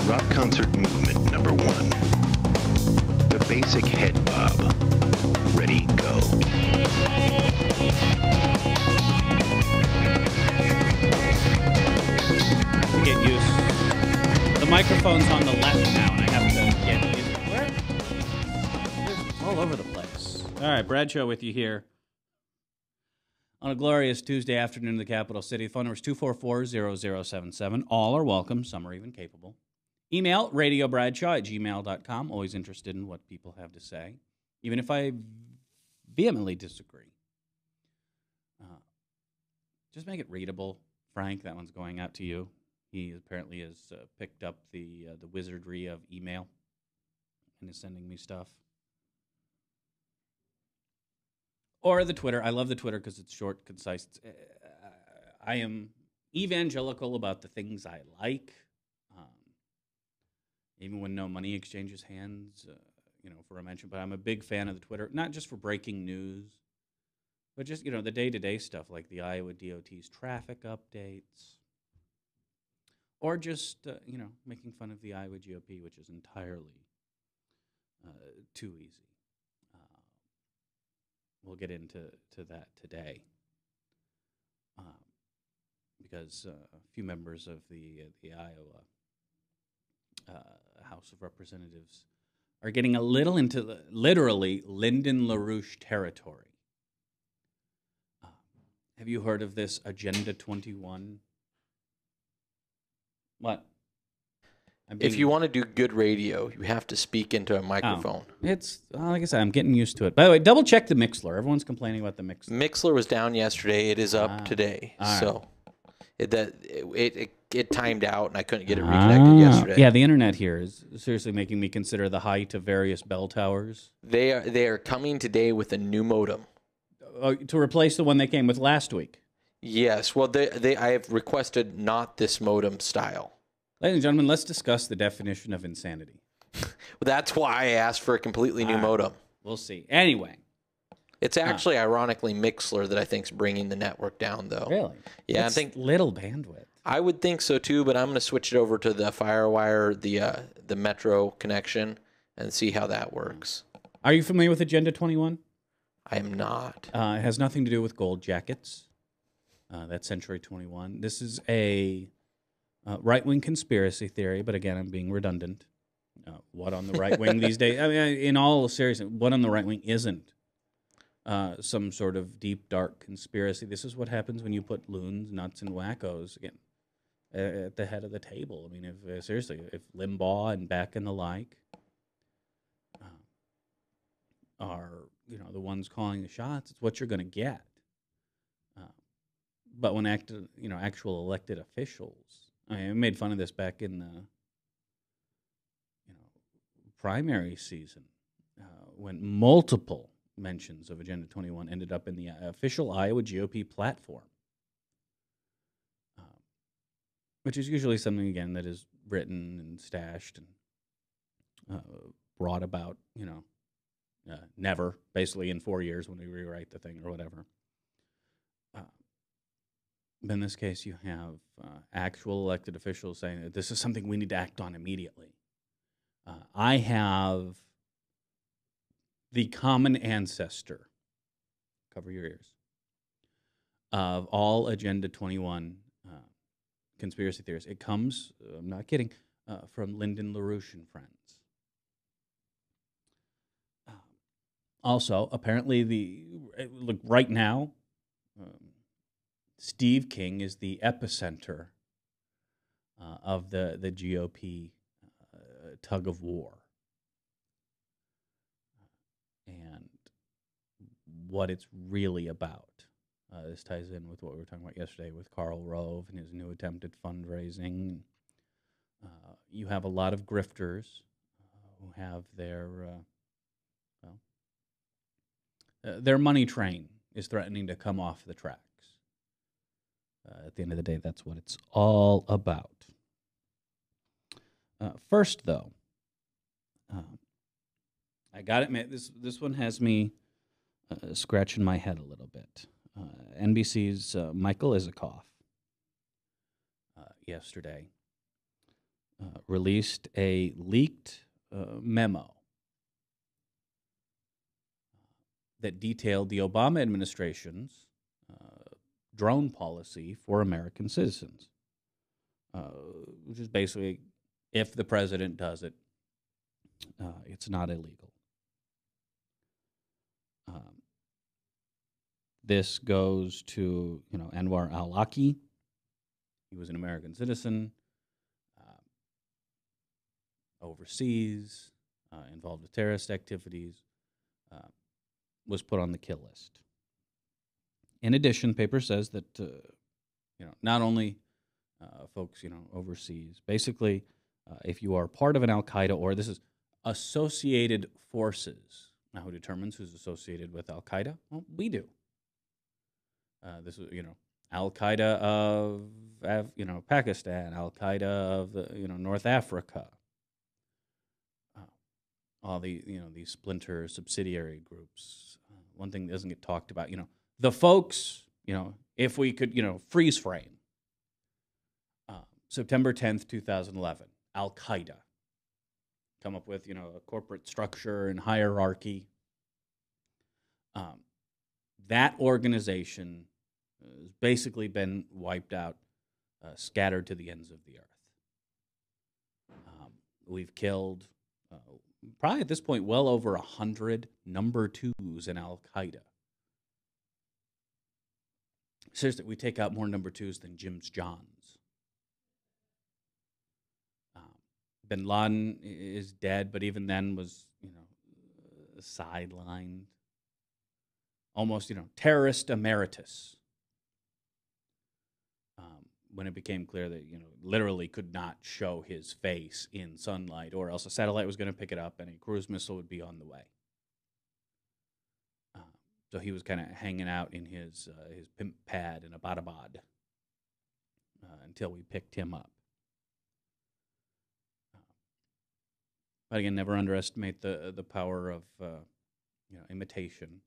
Rock concert movement number 1. The basic head bob. Ready, go. To get used. The microphone's on the left now, and I have to get used. Where? It's all over the place. All right, Bradshaw with you here on a glorious Tuesday afternoon in the capital city. The phone number is 244-0077. All are welcome. Some are even capable. Email radiobradshaw@gmail.com. Always interested in what people have to say, even if I vehemently disagree. Just make it readable. Frank, that one's going out to you. He apparently has picked up the wizardry of email and is sending me stuff. Or the Twitter. I love the Twitter because it's short, concise. I am evangelical about the things I like, even when no money exchanges hands, for a mention. But I'm a big fan of the Twitter, not just for breaking news, but just, the day-to-day stuff like the Iowa DOT's traffic updates, or just, making fun of the Iowa GOP, which is entirely too easy. We'll get into that today because a few members of the Iowa House of Representatives are getting a little into literally Lyndon LaRouche territory. Have you heard of this Agenda 21? What? If you want to do good radio, you have to speak into a microphone. It's like I said, I'm getting used to it. By the way, double check the Mixler. Everyone's complaining about the Mixler. Mixler was down yesterday. It is up today. So it timed out, and I couldn't get it reconnected yesterday. Yeah, the internet here is seriously making me consider the height of various bell towers. They are coming today with a new modem. To replace the one they came with last week. Yes. Well, I have requested not this modem style. Ladies and gentlemen, let's discuss the definition of insanity. Well, that's why I asked for a completely new modem. We'll see. Anyway. It's actually, ironically, Mixler that I think is bringing the network down, though. Really? Yeah, I think little bandwidth. I would think so, too, but I'm going to switch it over to the Firewire, the Metro connection, and see how that works. Are you familiar with Agenda 21? I am not. It has nothing to do with gold jackets. That's Century 21. This is a right-wing conspiracy theory, but again, I'm being redundant. What on the right wing these days? I mean, in all seriousness, what on the right wing isn't some sort of deep, dark conspiracy? This is what happens when you put loons, nuts, and wackos again at the head of the table. I mean, if Limbaugh and Beck and the like are the ones calling the shots, it's what you're going to get. But when actual elected officials, I made fun of this back in the primary season when multiple mentions of Agenda 21 ended up in the official Iowa GOP platform, which is usually something again that is written and stashed and brought about, never, basically in 4 years when we rewrite the thing or whatever. But in this case, you have actual elected officials saying that this is something we need to act on immediately. I have the common ancestor, cover your ears, of all Agenda 21 conspiracy theories. It comes, I'm not kidding, from Lyndon LaRouche and friends. Also, apparently, look, right now, Steve King is the epicenter of the GOP tug of war. And what it's really about. This ties in with what we were talking about yesterday with Karl Rove and his new attempt at fundraising. You have a lot of grifters who have their money train is threatening to come off the tracks. At the end of the day, that's what it's all about. First, though, I got to admit, this one has me scratching my head a little bit. NBC's Michael Isikoff yesterday released a leaked memo that detailed the Obama administration's drone policy for American citizens, which is basically, if the president does it, it's not illegal. This goes to, Anwar al-Awlaki. He was an American citizen, overseas, involved with terrorist activities, was put on the kill list. In addition, paper says that not only folks overseas, basically, if you are part of an Al Qaeda, or this is associated forces. Now, who determines who's associated with Al Qaeda? Well, we do. This is Al Qaeda of Pakistan, Al Qaeda of North Africa. All the these splinter subsidiary groups. One thing that doesn't get talked about, the folks, if we could, freeze frame. September 10th, 2011, Al Qaeda. Come up with, a corporate structure and hierarchy. That organization has basically been wiped out, scattered to the ends of the earth. We've killed, probably at this point, well over 100 number twos in Al Qaeda. Seriously, we take out more number twos than Jim's Johns. Bin Laden is dead, but even then was, sidelined. Almost, terrorist emeritus. When it became clear that, literally could not show his face in sunlight, or else a satellite was going to pick it up and a cruise missile would be on the way. So he was kind of hanging out in his pimp pad in Abbottabad until we picked him up. But again, never underestimate the power of imitation.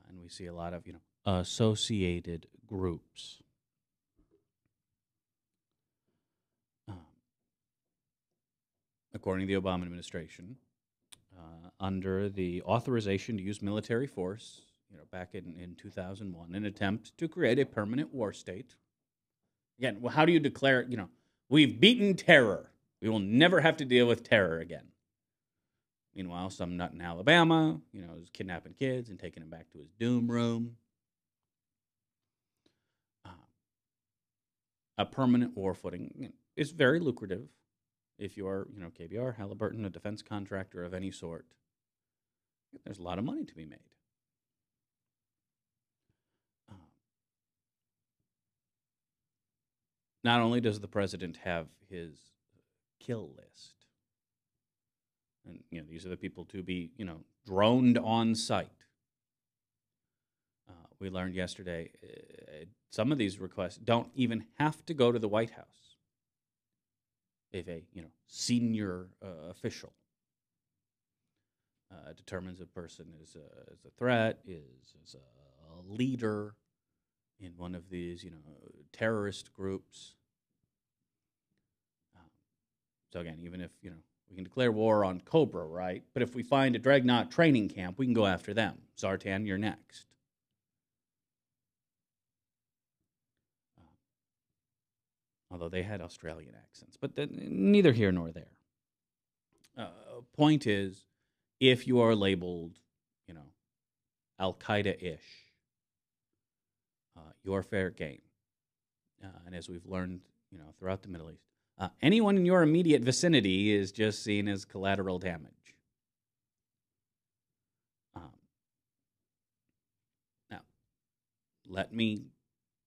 And we see a lot of associated groups. According to the Obama administration, under the authorization to use military force, back in 2001, an attempt to create a permanent war state. Again, well, how do you declare, we've beaten terror. We will never have to deal with terror again. Meanwhile, some nut in Alabama, is kidnapping kids and taking them back to his doom room. A permanent war footing is very lucrative if you are, KBR, Halliburton, a defense contractor of any sort. There's a lot of money to be made. Not only does the president have his kill list, and these are the people to be droned on sight. We learned yesterday some of these requests don't even have to go to the White House. If a senior official determines a person is a threat, is a leader in one of these terrorist groups. So again, even if we can declare war on Cobra, right? But if we find a Dreadnought training camp, we can go after them. Zartan, you're next. Although they had Australian accents, but neither here nor there. Point is, if you are labeled, Al Qaeda-ish, you're fair game. And as we've learned, throughout the Middle East, anyone in your immediate vicinity is just seen as collateral damage. Now, let me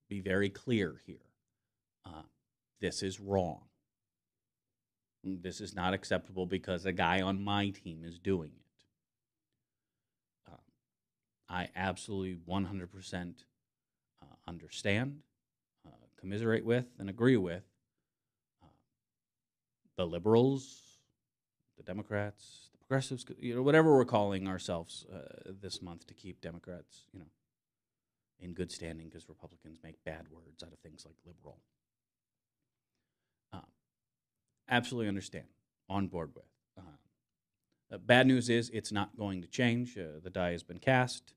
be very clear here. This is wrong. This is not acceptable because a guy on my team is doing it. I absolutely 100% understand, commiserate with, and agree with the liberals, the Democrats, the progressives, whatever we're calling ourselves this month to keep Democrats, in good standing because Republicans make bad words out of things like liberal. absolutely understand, on board with. Bad news is it's not going to change. The die has been cast,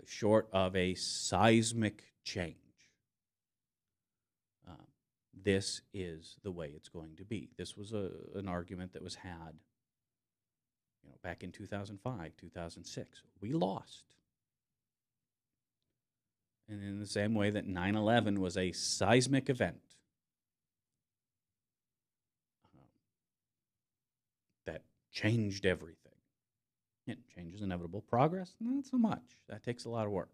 short of a seismic change. This is the way it's going to be. This was an argument that was had, back in 2005, 2006. We lost. And in the same way that 9/11 was a seismic event, that changed everything. Change is inevitable. Progress, not so much. That takes a lot of work.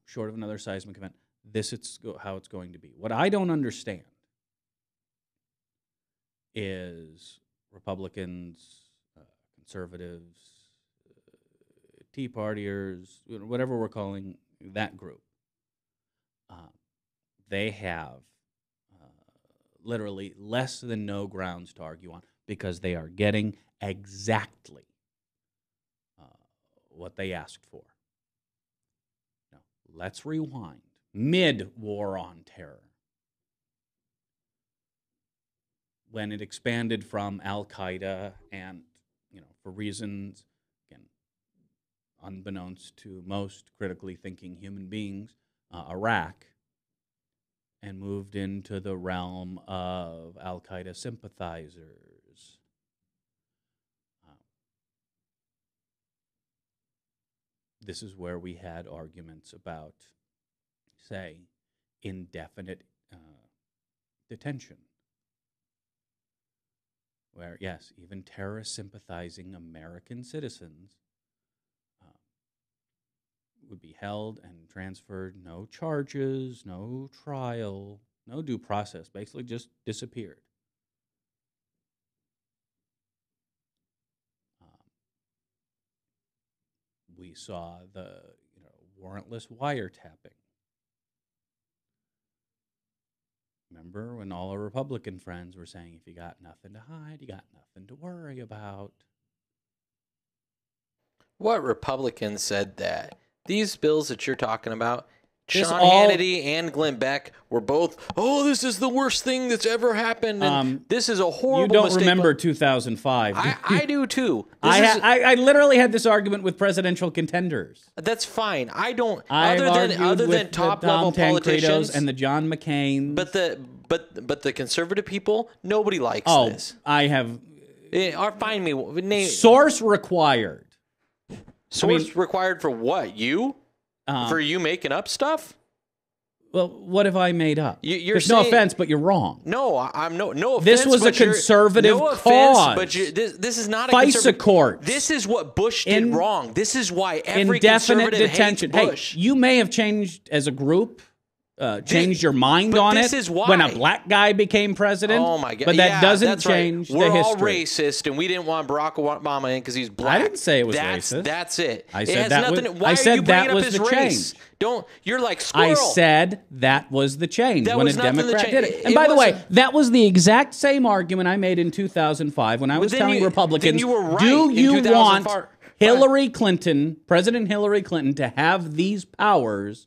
Short of another seismic event, this is how it's going to be. What I don't understand is Republicans, conservatives, Tea Partiers, whatever we're calling that group. They have literally less than no grounds to argue on because they are getting exactly what they asked for. Now, let's rewind. Mid-War on Terror, when it expanded from Al-Qaeda and, for reasons, again, unbeknownst to most critically thinking human beings, Iraq, and moved into the realm of Al-Qaeda sympathizers. This is where we had arguments about, say, indefinite detention. Where, yes, even terrorist-sympathizing American citizens would be held and transferred, no charges, no trial, no due process, basically just disappeared. We saw the warrantless wiretapping. Remember when all our Republican friends were saying, if you got nothing to hide, you got nothing to worry about. What Republicans said that? These bills that you're talking about, This Sean all- Hannity and Glenn Beck were both, this is the worst thing that's ever happened. And this is a horrible You don't mistake. remember 2005. I do too. I literally had this argument with presidential contenders. That's fine. I don't. I've Other argued than with top the level Tom Tancredos politicians and the John McCains. But the conservative people, nobody likes this. I have Or find me name source required. source required for what? You? For you making up stuff? Well, what have I made up? You're There's saying, no offense, but you're wrong. No, I'm no offense. This was a but conservative no cause. Offense, but this is not a FISA conservative. courts. This is what Bush did wrong. This is why every Indefinite conservative detention. hates Bush. Hey, you may have changed as a group. Changed your mind but on this it is why. when a black guy became president. Oh my God! But that Yeah, doesn't that's change right. the We're all history. racist, and we didn't want Barack Obama in because he's black. I didn't say it was racist. That's it. I It said has that nothing. was- Why I are said you bringing that up was his the race? change. Don't. You're like squirrel. I said that was the change That when a was nothing to Democrat change. did it. And It by the way, wasn't- that was the exact same argument I made in 2005 when I was then telling you- Republicans, then you were right do in you want 2005. Hillary Clinton, President Hillary Clinton, to have these powers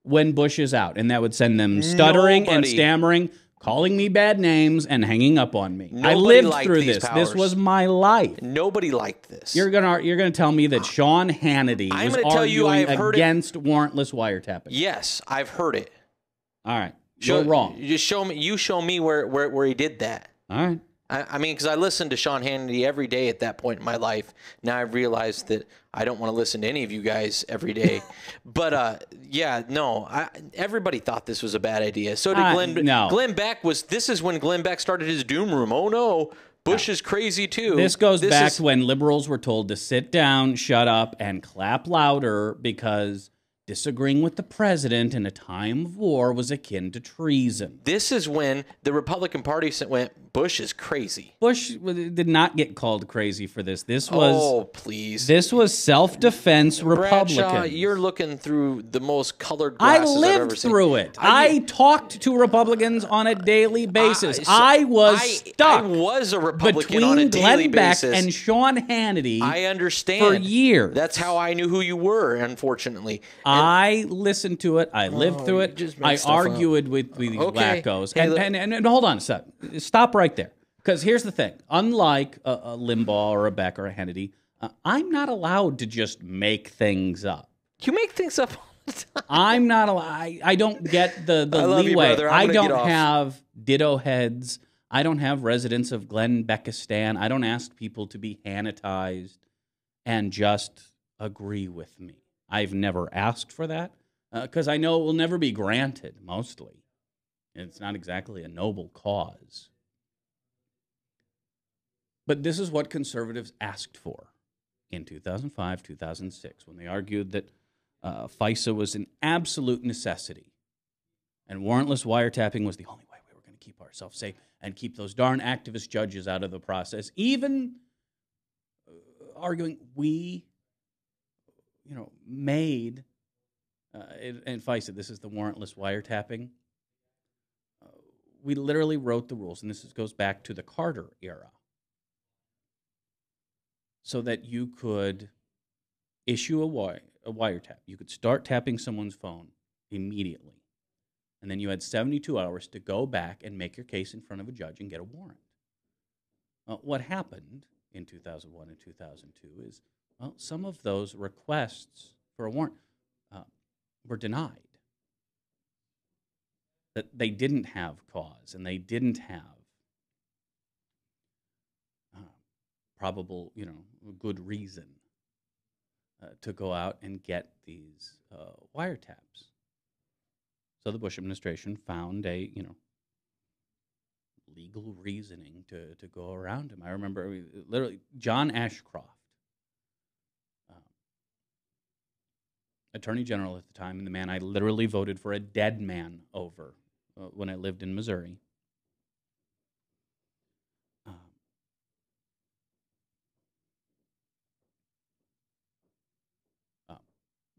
when Bush is out? And that would send them stuttering and Nobody. stammering, calling me bad names, and hanging up on me. I Nobody lived liked through these this. powers. This was my life. Nobody liked this. You're gonna tell me that Sean Hannity I'm was gonna tell you arguing I've heard it- against warrantless wiretapping. Yes, I've heard it. All right, you're wrong. You just show me. You show me where he did that. All right. I mean, because I listened to Sean Hannity every day at that point in my life. Now I've realized that I don't want to listen to any of you guys every day. But yeah, no, everybody thought this was a bad idea. So did Glenn. No. Glenn Beck this is when Glenn Beck started his doom room. Oh no, Bush is crazy too. This goes back to when liberals were told to sit down, shut up, and clap louder because disagreeing with the president in a time of war was akin to treason. This is when the Republican Party went, Bush is crazy. Bush did not get called crazy for this. This was please. This was self-defense Bradshaw, Republicans. you're looking through the most colored glasses I've ever lived seen. through it. I talked to Republicans on a daily basis. I was stuck. I was a Republican between on a Glenn daily Beck basis. and Sean Hannity. I understand. For years. That's how I knew who you were, unfortunately. I listened to it. I lived through it. I argued with these wackos. Hey, and hold on a sec. Stop right there. Because here's the thing. Unlike a Limbaugh or a Beck or a Hannity, I'm not allowed to just make things up. You make things up all the time. I'm not allowed. I don't get the love leeway. you, brother. I don't have ditto heads. I don't have residents of Glenn Beckistan. I don't ask people to be Hannitized and just agree with me. I've never asked for that because I know it will never be granted, mostly. It's not exactly a noble cause. But this is what conservatives asked for in 2005, 2006, when they argued that FISA was an absolute necessity and warrantless wiretapping was the only way we were going to keep ourselves safe and keep those darn activist judges out of the process, even arguing we, made, in FISA, this is the warrantless wiretapping, we literally wrote the rules, and this goes back to the Carter era, so that you could issue a wiretap. You could start tapping someone's phone immediately. And then you had 72 hours to go back and make your case in front of a judge and get a warrant. What happened in 2001 and 2002 is, some of those requests for a warrant were denied. That they didn't have cause and they didn't have probable, good reason to go out and get these wiretaps. So the Bush administration found a, legal reasoning to go around him. I remember literally John Ashcroft, Attorney General at the time, and the man I literally voted for a dead man over when I lived in Missouri.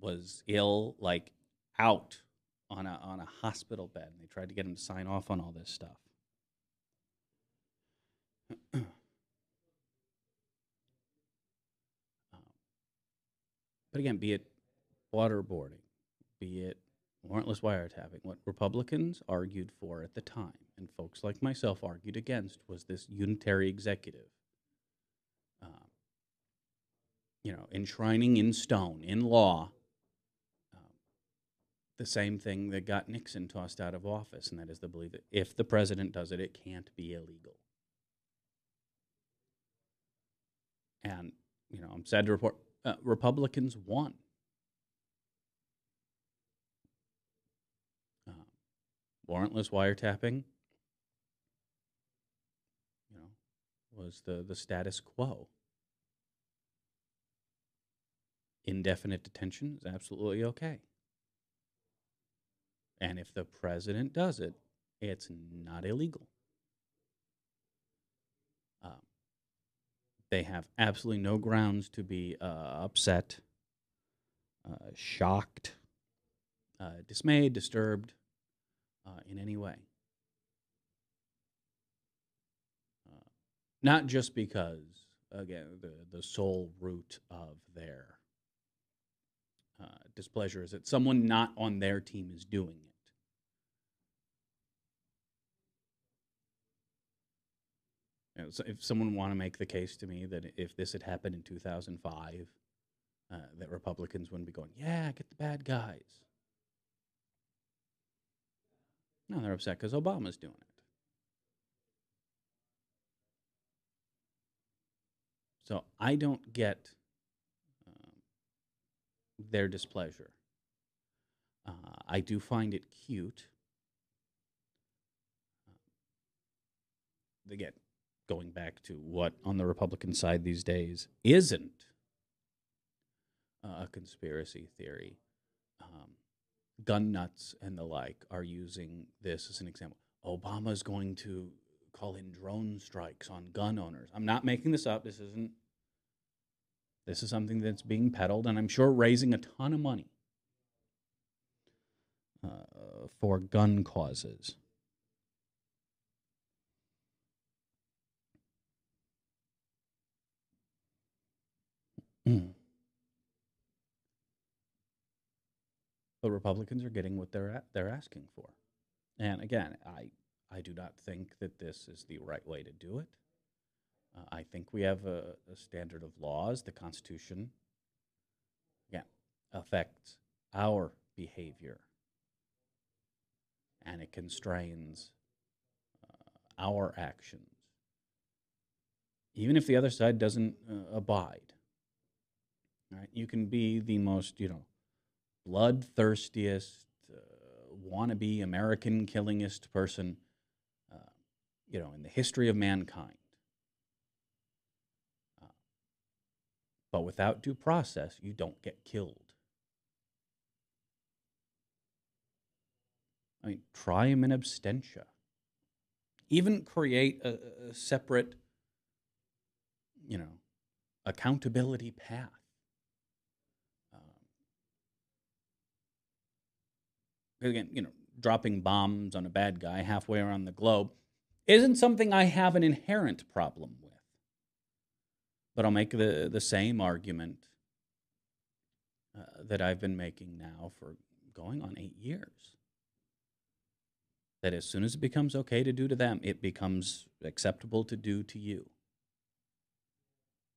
Was ill, like out on a hospital bed. And they tried to get him to sign off on all this stuff. But again, be it waterboarding, be it warrantless wiretapping, what Republicans argued for at the time, and folks like myself argued against, was this unitary executive. Enshrining in stone, in law, the same thing that got Nixon tossed out of office, and that is the belief that if the president does it, it can't be illegal. And, I'm sad to report, Republicans won. Warrantless wiretapping, was the status quo. Indefinite detention is absolutely okay. And if the president does it, it's not illegal. They have absolutely no grounds to be upset, shocked, dismayed, disturbed in any way. Not just because, again, the sole root of their displeasure is that someone not on their team is doing it. So if someone want to make the case to me that if this had happened in 2005, that Republicans wouldn't be going, yeah, get the bad guys. No, they're upset because Obama's doing it. So I don't get their displeasure. I do find it cute. Again, going back to what on the Republican side these days isn't a conspiracy theory. Gun nuts and the like are using this as an example. Obama's going to call in drone strikes on gun owners. I'm not making this up. This is something that's being peddled, and I'm sure raising a ton of money for gun causes. But Republicans are getting what they're asking for. And again, I do not think that this is the right way to do it. I think we have a standard of laws. The Constitution, again, affects our behavior, and it constrains our actions, even if the other side doesn't abide. Right? You can be the most, bloodthirstiest, wannabe American killingest person, in the history of mankind. But without due process, you don't get killed. I mean, try them in absentia. Even create a separate, accountability path. Again, dropping bombs on a bad guy halfway around the globe isn't something I have an inherent problem with. But I'll make the same argument that I've been making now for going on 8 years. That as soon as it becomes okay to do to them, it becomes acceptable to do to you.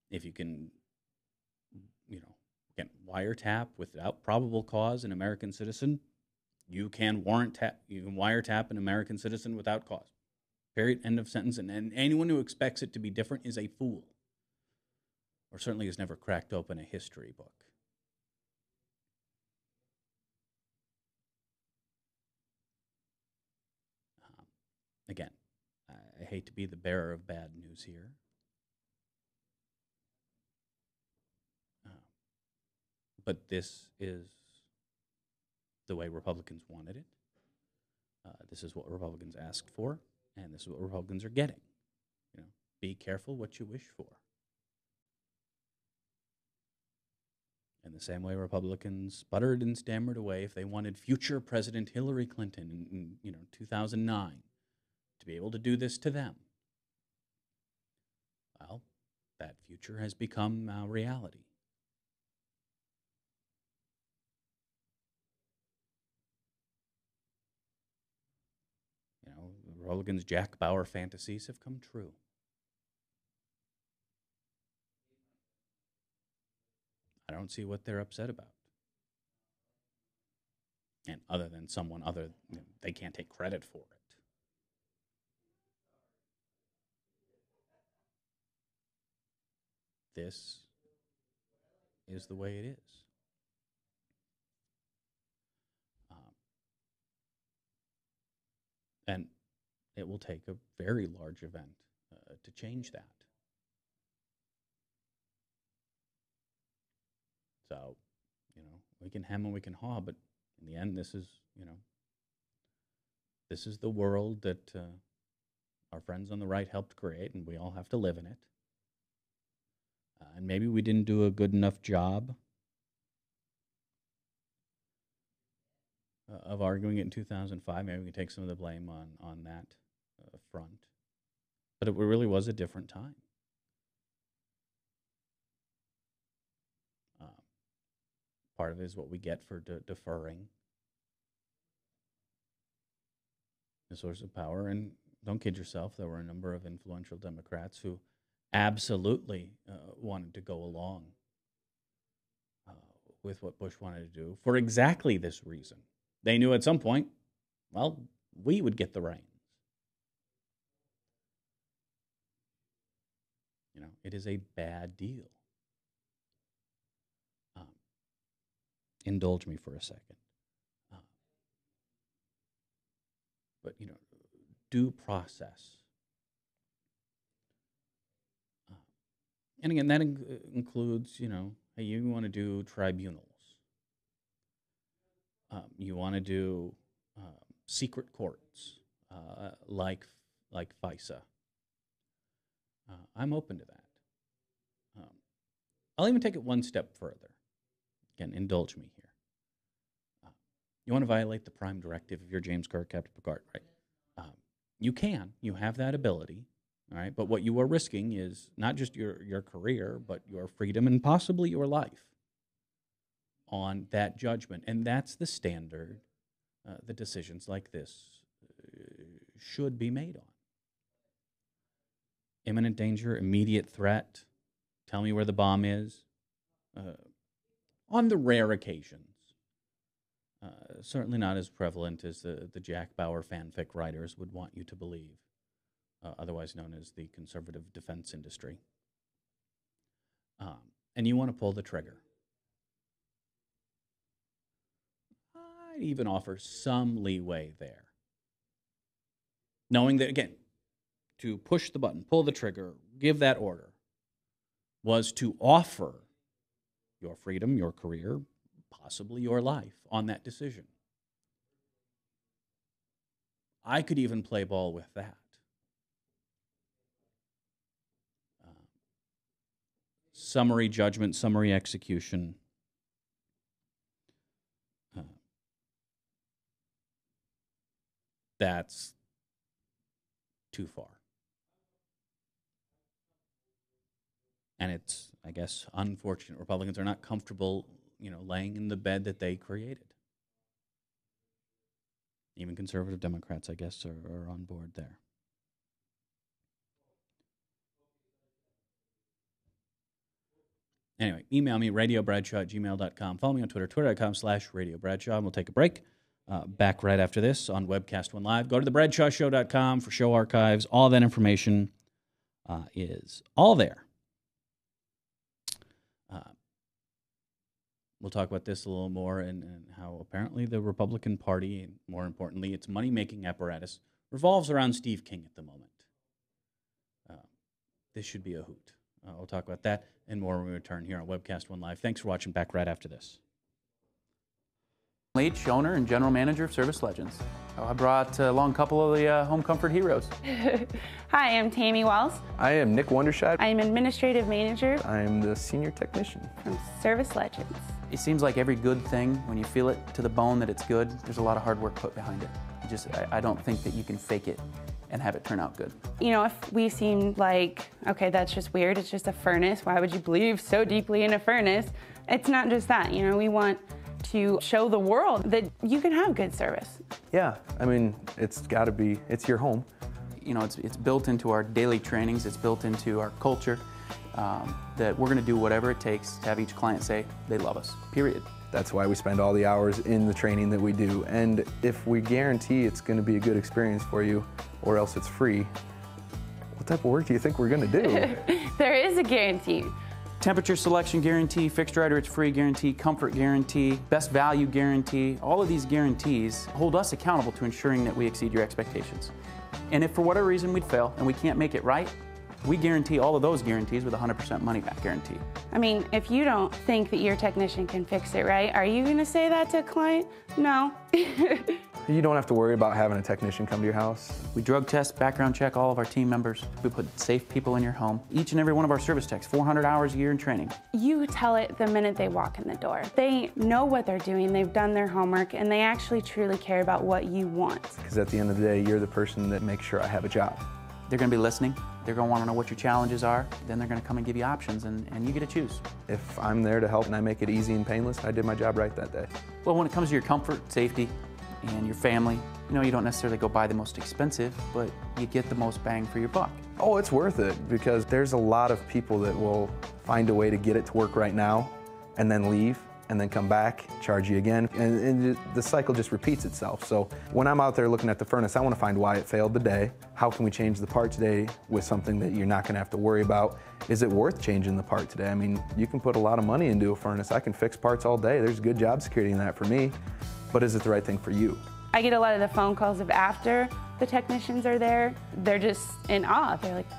If you can, wiretap without probable cause an American citizen, you can wiretap an American citizen without cause. Period. End of sentence. And anyone who expects it to be different is a fool. Or certainly has never cracked open a history book. Again, I hate to be the bearer of bad news here. But this is the way Republicans wanted it. This is what Republicans asked for, and this is what Republicans are getting. Be careful what you wish for. In the same way Republicans sputtered and stammered away if they wanted future President Hillary Clinton in 2009 to be able to do this to them. Well, that future has become now reality. Republicans' Jack Bauer fantasies have come true. I don't see what they're upset about. And other than they can't take credit for it. This is the way it is. And it will take a very large event to change that. So, we can hem and we can haw, but in the end, this is the world that our friends on the right helped create, and we all have to live in it. And maybe we didn't do a good enough job of arguing it in 2005. Maybe we can take some of the blame on that front. But it really was a different time. Part of it is what we get for deferring the source of power. And don't kid yourself, there were a number of influential Democrats who absolutely wanted to go along with what Bush wanted to do for exactly this reason. They knew at some point, well, we would get the reins. It is a bad deal. Indulge me for a second. But, due process. And again, that includes, hey, you want to do tribunals. You want to do secret courts, like like FISA. I'm open to that. I'll even take it one step further. Again, indulge me here. You want to violate the prime directive if you're James Kirk, Captain Picard, right? You can. You have that ability, all right? But what you are risking is not just your career, but your freedom and possibly your life on that judgment. And that's the standard the decisions like this should be made on. Imminent danger, immediate threat, tell me where the bomb is. On the rare occasions. Certainly not as prevalent as the Jack Bauer fanfic writers would want you to believe, otherwise known as the conservative defense industry. And you want to pull the trigger. I'd even offer some leeway there. Knowing that, again, to push the button, pull the trigger, give that order, was to offer your freedom, your career, possibly your life on that decision. I could even play ball with that. Summary judgment, summary execution. That's too far. And it's, I guess, unfortunate. Republicans are not comfortable, laying in the bed that they created. Even conservative Democrats, I guess, are on board there. Anyway, email me, radiobradshaw@gmail.com. Follow me on Twitter, twitter.com/radiobradshaw. And we'll take a break. Back right after this on Webcast One Live. Go to thebradshawshow.com for show archives. All that information is all there. We'll talk about this a little more and how apparently the Republican Party, and more importantly, its money-making apparatus, revolves around Steve King at the moment. This should be a hoot. We'll talk about that and more when we return here on Webcast One Live. Thanks for watching. Back right after this. Leach, owner and general manager of Service Legends. I brought along a couple of the home comfort heroes. Hi, I'm Tammy Wells. I am Nick Wondershide. I'm administrative manager. I am the senior technician from Service Legends. It seems like every good thing, when you feel it to the bone that it's good, there's a lot of hard work put behind it. I don't think that you can fake it and have it turn out good. If we seem like, okay, that's just weird, it's just a furnace, why would you believe so deeply in a furnace? It's not just that, we want to show the world that you can have good service. Yeah, it's got to be, it's your home. It's built into our daily trainings, it's built into our culture, that we're going to do whatever it takes to have each client say they love us, period. That's why we spend all the hours in the training that we do. And if we guarantee it's going to be a good experience for you, or else it's free, what type of work do you think we're going to do? There is a guarantee. Temperature selection guarantee, fixed right or it's free guarantee, comfort guarantee, best value guarantee. All of these guarantees hold us accountable to ensuring that we exceed your expectations. And if for whatever reason we'd fail and we can't make it right, we guarantee all of those guarantees with a 100% money-back guarantee. If you don't think that your technician can fix it right, are you going to say that to a client? No. You don't have to worry about having a technician come to your house. We drug test, background check all of our team members. We put safe people in your home. Each and every one of our service techs, 400 hours a year in training. You tell it the minute they walk in the door. They know what they're doing, they've done their homework, and they actually truly care about what you want. Because at the end of the day, you're the person that makes sure I have a job. They're going to be listening. They're going to want to know what your challenges are. Then they're going to come and give you options, and you get to choose. If I'm there to help and I make it easy and painless, I did my job right that day. Well, when it comes to your comfort, safety, and your family, you don't necessarily go buy the most expensive, but you get the most bang for your buck. Oh, it's worth it, because there's a lot of people that will find a way to get it to work right now and then leave and then come back, charge you again, and the cycle just repeats itself. So when I'm out there looking at the furnace, I want to find why it failed today. How can we change the part today with something that you're not going to have to worry about? Is it worth changing the part today? You can put a lot of money into a furnace. I can fix parts all day. There's good job security in that for me, but is it the right thing for you? I get a lot of the phone calls of after the technicians are there. They're just in awe. They're like,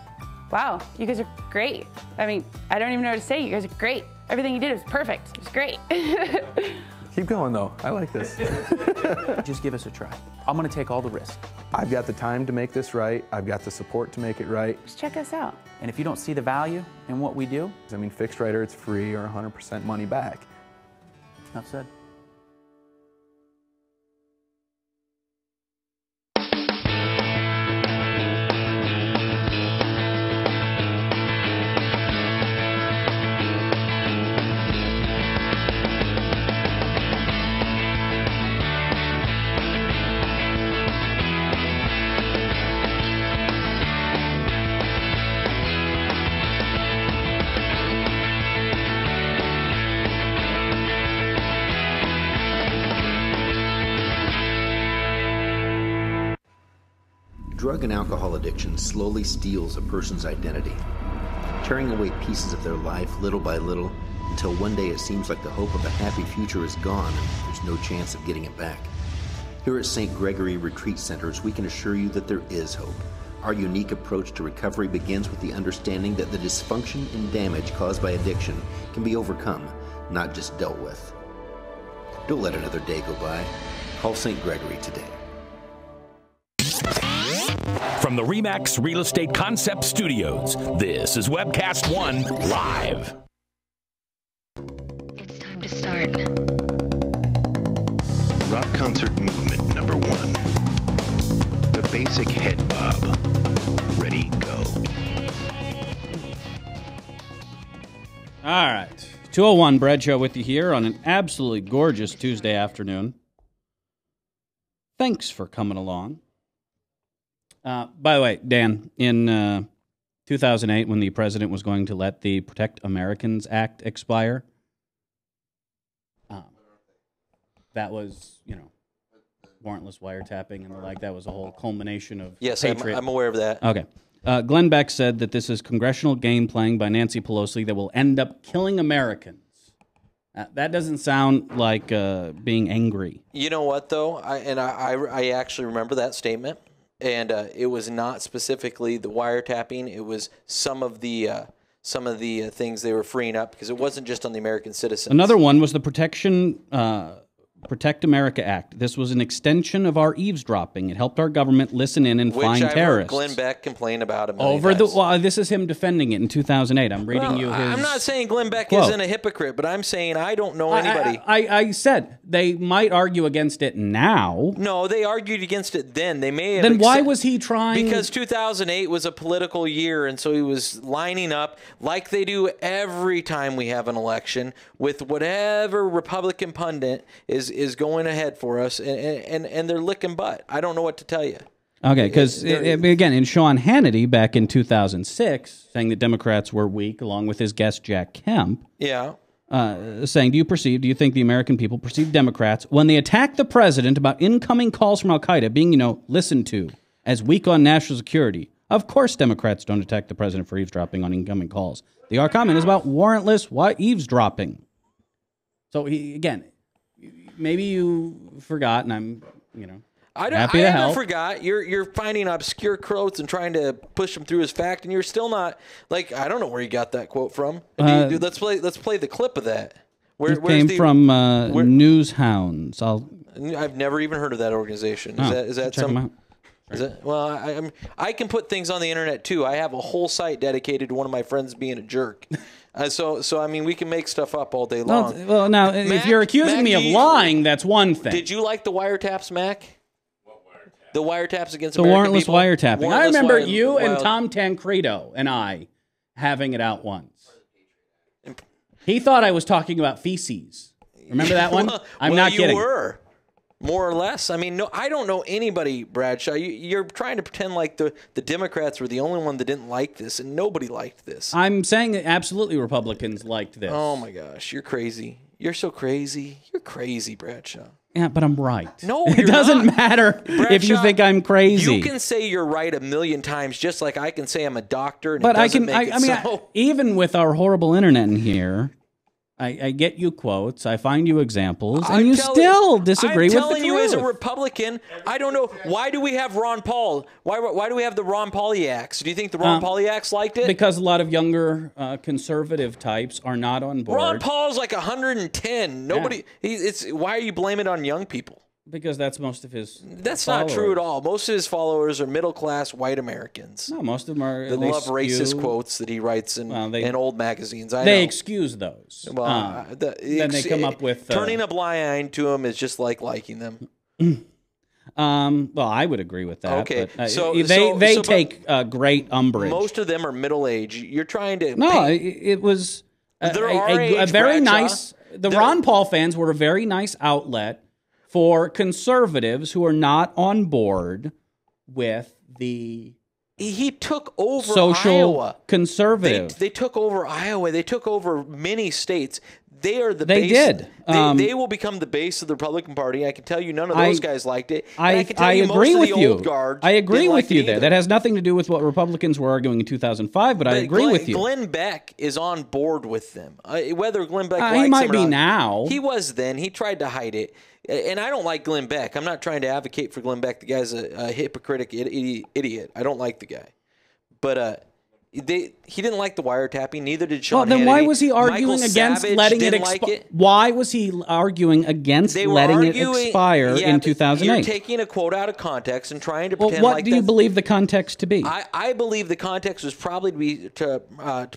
wow, you guys are great. I don't even know what to say. You guys are great. Everything you did was perfect. It was great. Keep going, though. I like this. Just give us a try. I'm going to take all the risk. I've got the time to make this right. I've got the support to make it right. Just check us out. And if you don't see the value in what we do, I mean, fixed right or it's free or 100% money back. enough said. Drug and alcohol addiction slowly steals a person's identity, tearing away pieces of their life little by little until one day it seems like the hope of a happy future is gone and there's no chance of getting it back. Here at St. Gregory Retreat Centers, we can assure you that there is hope. Our unique approach to recovery begins with the understanding that the dysfunction and damage caused by addiction can be overcome, not just dealt with. Don't let another day go by. Call St. Gregory today. From the RE/MAX Real Estate Concept Studios, this is Webcast One Live. It's time to start. Rock concert movement number 1. The basic head bob. Ready, go. All right. 201 Bread Show with you here on an absolutely gorgeous Tuesday afternoon. Thanks for coming along. By the way, Dan, in 2008, when the president was going to let the Protect Americans Act expire, that was, warrantless wiretapping and the like. That was a whole culmination of Yes, patriot. I'm aware of that. Okay. Glenn Beck said that this is congressional game playing by Nancy Pelosi that will end up killing Americans. That doesn't sound like being angry. You know what, though? I actually remember that statement. And it was not specifically the wiretapping. It was some of the things they were freeing up, because it wasn't just on the American citizens. Another one was the Protect America Act. This was an extension of our eavesdropping. It helped our government listen in and find terrorists. Which Glenn Beck complain about a million times. Well, this is him defending it in 2008. I'm reading you his I'm not saying Glenn Beck quote. isn't a hypocrite, but I'm saying I don't know anybody. I said they might argue against it now. No, they argued against it then. They may have. Then why was he trying? Because 2008 was a political year, and so he was lining up like they do every time we have an election with whatever Republican pundit is going ahead for us, and they're licking butt. I don't know what to tell you. Okay, because again, in Sean Hannity back in 2006, saying that Democrats were weak, along with his guest Jack Kemp. Yeah. Saying, do you think the American people perceive Democrats, when they attack the president about incoming calls from Al-Qaeda being, listened to as weak on national security? Of course Democrats don't attack the president for eavesdropping on incoming calls. Our comment is about warrantless eavesdropping. So, again, maybe you forgot, and I'm, happy to help. I never forgot. You're finding obscure quotes and trying to push them through as fact, and you're still not, I don't know where you got that quote from. Dude, let's play the clip of that. It came from News Hounds. I've never even heard of that organization. Is that check some? them out. Is it? Well, I can put things on the internet too. I have a whole site dedicated to one of my friends being a jerk. So I mean, we can make stuff up all day long. Well, now, if you're accusing me of lying, that's one thing. Did you like the wiretaps, Mac? What wiretaps? The wiretaps against the American warrantless people? wiretapping. I remember you and Tom Tancredo and I having it out once. He thought I was talking about feces. Remember that one? I'm not kidding. You were. More or less. I mean, no, I don't know anybody, Bradshaw. You're trying to pretend like the Democrats were the only one that didn't like this, and nobody liked this. I'm saying that absolutely Republicans liked this. Oh, my gosh. You're crazy. You're so crazy. You're crazy, Bradshaw. Yeah, but I'm right. No, it doesn't matter Bradshaw, if you think I'm crazy. You can say you're right a million times, just like I can say I'm a doctor, and but it doesn't make it so. Even with our horrible internet in here, I get you quotes, I find you examples, and you still disagree with the truth. I'm telling you as a Republican, I don't know. Why do we have Ron Paul? Why do we have the Ron Pauliacs? Do you think the Ron Pauliacs liked it? Because a lot of younger conservative types are not on board. Ron Paul's like 110. Nobody. Why are you blaming it on young people? Because that's most of his. That's followers. not true at all. Most of his followers are middle class white Americans. No, most of them are. That love racist quotes that he writes in old magazines. I they know. excuse those. Well, then they come up with turning a blind eye to them is just like liking them. Well, I would agree with that. Okay, but, so they take great umbrage. Most of them are middle age. You're trying to. No, it was a very nice. The Ron Paul fans were a very nice outlet for conservatives who are not on board with the he took over social Iowa. Conservative. They took over Iowa. They took over many states. They are the they base. Did. They will become the base of the Republican Party. I can tell you none of those guys liked it. I agree with you. I agree with you there. That has nothing to do with what Republicans were arguing in 2005, but I agree with you. Glenn Beck is on board with them. Whether Glenn Beck likes he might him or be not, now. He was then. He tried to hide it. And I don't like Glenn Beck. I'm not trying to advocate for Glenn Beck. The guy's a hypocritic idiot. I don't like the guy. But he didn't like the wiretapping. Neither did Sean Hannity. Then why was he arguing against letting it expire? Why was he arguing against letting it expire in 2008? You're taking a quote out of context and trying to pretend what do you believe the context to be? I believe the context was probably to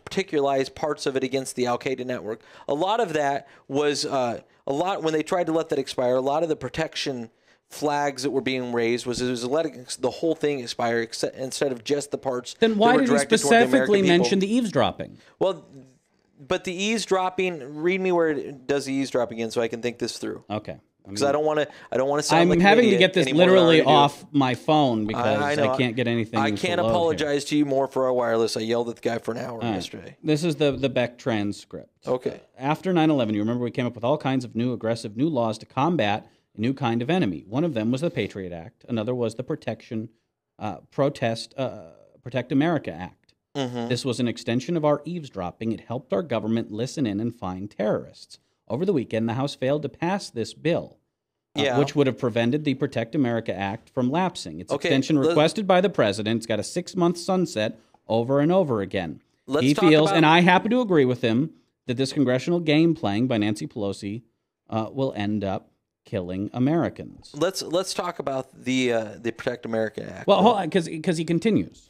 particularize parts of it against the Al Qaeda network. A lot of that was when they tried to let that expire. A lot of the protection flags that were being raised was letting the whole thing expire instead of just the parts. Then why that were did he specifically mention the eavesdropping? Well, but the eavesdropping. Read me where it does the eavesdropping again, so I can think this through. Okay. Because I don't want to sound like I'm having to get this literally off my phone because I can't get anything. I can't apologize to you more for our wireless. I yelled at the guy for an hour yesterday. This is the Beck transcript. Okay. After 9/11, you remember we came up with all kinds of new aggressive new laws to combat a new kind of enemy. One of them was the Patriot Act. Another was the Protect America Act. Mm-hmm. This was an extension of our eavesdropping. It helped our government listen in and find terrorists. Over the weekend, the House failed to pass this bill, which would have prevented the Protect America Act from lapsing. Its extension requested by the president. It's got a 6-month sunset over and over again. He feels, and I happen to agree with him, that this congressional game playing by Nancy Pelosi will end up killing Americans. Let's talk about the Protect America Act. Well, hold on, because he continues.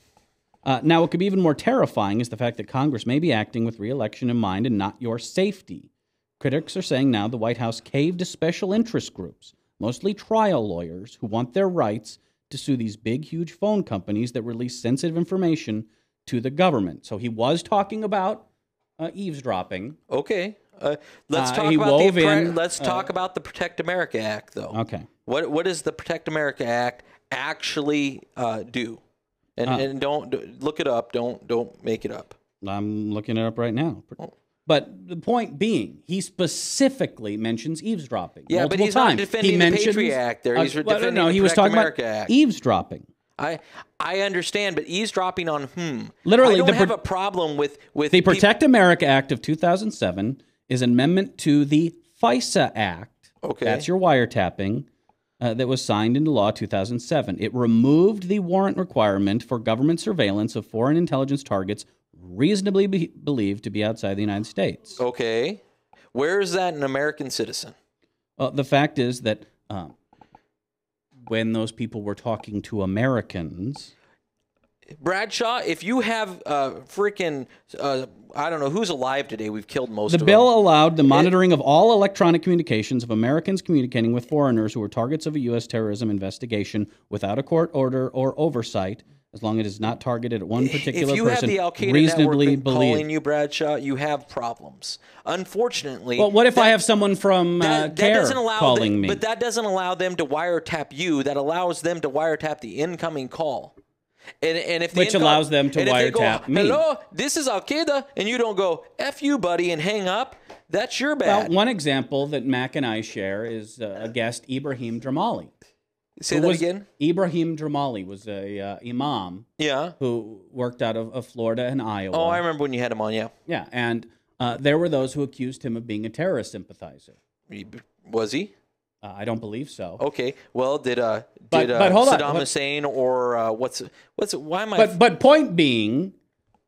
Now, what could be even more terrifying is the fact that Congress may be acting with re-election in mind and not your safety. Critics are saying now the White House caved to special interest groups, mostly trial lawyers, who want their rights to sue these big, huge phone companies that release sensitive information to the government. So he was talking about eavesdropping. Okay. Let's talk about the Protect America Act, though. Okay. What does the Protect America Act actually do? And don't look it up. Don't make it up. I'm looking it up right now. But the point being, he specifically mentions eavesdropping. Yeah, but he's not defending the Patriot Act there. He's defending the he was Protect talking America about Act. eavesdropping. I understand, but eavesdropping on whom? Literally, I don't have a problem with the Protect America Act of 2007 is an amendment to the FISA Act. Okay. That's your wiretapping that was signed into law 2007. It removed the warrant requirement for government surveillance of foreign intelligence targets reasonably believed to be outside the United States. Okay. Where is that an American citizen? The fact is that when those people were talking to Americans... Bradshaw, if you have freaking... I don't know who's alive today. We've killed most of them. The bill allowed the monitoring of all electronic communications of Americans communicating with foreigners who were targets of a U.S. terrorism investigation without a court order or oversight, as long as it is not targeted at one particular person. If you have the Al Qaeda network calling you, Bradshaw, you have problems. Unfortunately... Well, what if I have someone from CARE calling me? But that doesn't allow them to wiretap you. That allows them to wiretap the incoming call. And if which allows them to wiretap me. Hello, this is Al Qaeda, and you don't go F you, buddy, and hang up. That's your bad. Well, one example that Mac and I share is a guest, Ibrahim Dramali. Say that again. Ibrahim Dramali was a imam. Yeah. Who worked out of Florida and Iowa. Oh, I remember when you had him on. Yeah. Yeah, and there were those who accused him of being a terrorist sympathizer. Was he? I don't believe so. Okay. Well, did but hold on. Saddam Hussein or what's why am I? But point being,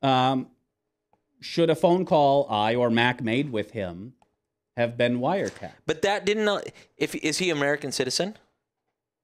should a phone call I or Mac made with him have been wiretapped? But that didn't. Is he an American citizen?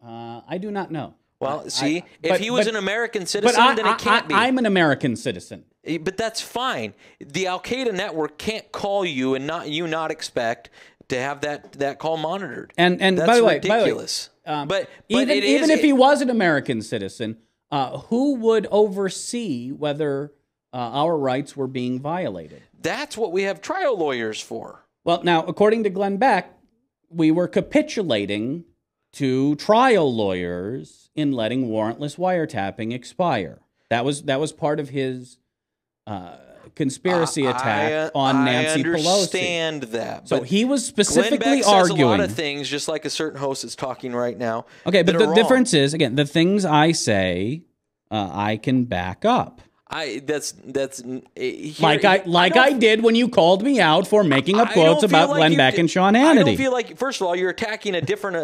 I do not know. Well, if he was an American citizen, then it can't be. I'm an American citizen. But that's fine. The Al Qaeda network can't call you and not expect to have that call monitored. And that's by the way, ridiculous. But even if he was an American citizen, who would oversee whether our rights were being violated? That's what we have trial lawyers for. Well, now, according to Glenn Beck, we were capitulating to trial lawyers in letting warrantless wiretapping expire. That was part of his conspiracy attack on Nancy Pelosi. I understand that. So he was specifically Glenn Beck arguing says a lot of things, just like a certain host is talking right now. Okay, but the difference is, again, the things I say, I can back up. I did when you called me out for making up quotes about Glenn Beck and Sean Hannity. I don't feel like, first of all, you're attacking a different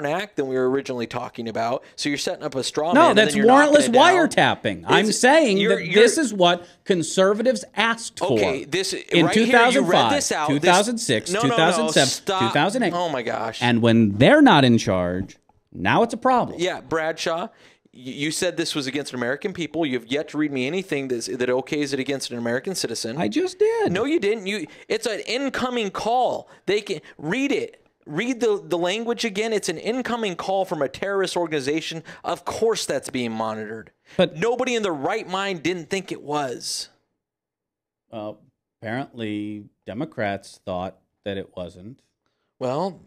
act than we were originally talking about. So you're setting up a straw man. No, that's warrantless wiretapping. I'm saying that this is what conservatives asked for. Okay, in right 2005, 2006, 2007, 2008. Oh my gosh! And when they're not in charge, now it's a problem. Yeah, Bradshaw. You said this was against American people. You have yet to read me anything that okays it against an American citizen. I just did. No, you didn't. It's an incoming call. They can read it. Read the language again. It's an incoming call from a terrorist organization. Of course that's being monitored. But nobody in their right mind didn't think it was. Apparently, Democrats thought that it wasn't. Well,